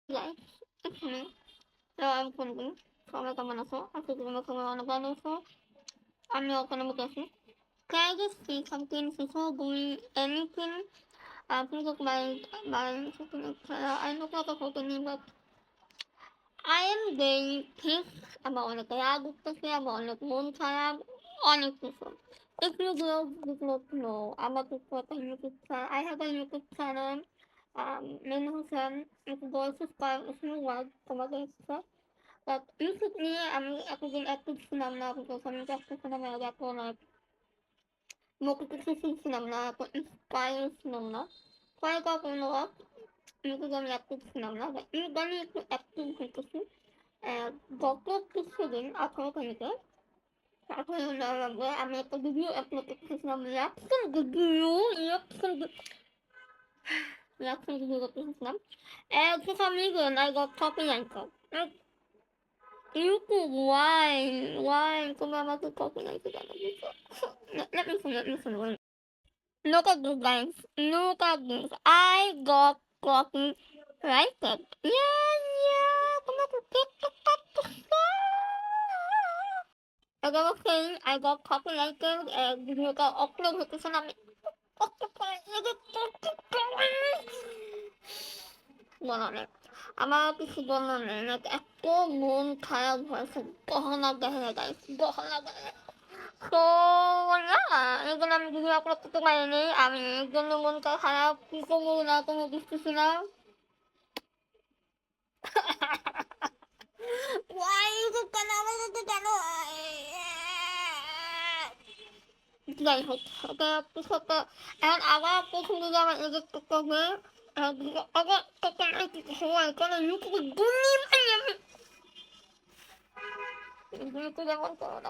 guys, it's me. Hello, I'm Kunbi. সবাই কেমন আছো? আজকে তোমরা সবাই অনেক ভালো আছো। আমিও অনেক ভালো আছি. Can I just say something before doing anything? Please look my something. I look like a photo, but I am very pissed about অনেক রাগ উঠতেছে, আমার অনেক মন খারাপ, অনেক কিছু. If you girls did not know, আমার কিছু একটা YouTube channel. I have a YouTube channel. Many Hussein, if you go subscribe, if you want, তোমাদের ইচ্ছা. But recently, আমি এতদিন active ছিলাম না, because আমি চাচ্ছিলাম এখন আর motivation ছিলাম না, এত inspire ছিলাম না. ট্রাই করার কোনো YouTube আমি active ছিলাম না, but ইদানিং একটু active হইতেছি. গত কিছুদিন 18 তারিখে 18 নভেম্বর আমি একটা ভিডিও আপলোড করতেছিলাম, রিয়াকশন ভিডিও করতেছিলাম. For some reason I got copyrighted. Like, YouTube, why তুমি আমাকে copyrighted কেন দিছো? Let me finish. Look at this, guys. Look at this. I got copyrighted. Yeah. তোমাকে TikTok করতেছে. As I was saying, I got copyrighted. ভিডিওটা upload হতেছে না, আমি কষ্ট করে edit করতে বলা নেই. আমার কিছু বলার নেই. এত মন খারাপ হয়েছে, গহনা দেখে গাইস, গহনা দেখে. তো না, এগুলো আমি ভিডিও আপলোড করতে পারিনি. আমি এর জন্য মনটা খারাপ, কি করবো না করবো বুঝতেছি না. Why YouTube কেন আমার সাথে কেন যাই হোক, এটা কিছু একটা. এখন আবার প্রথম দিকে আমার এডিট করতে হবে. আবার সবাই কেন ইউটিউবে দুনি পাই আমি ইউটিউবে যেমন করো না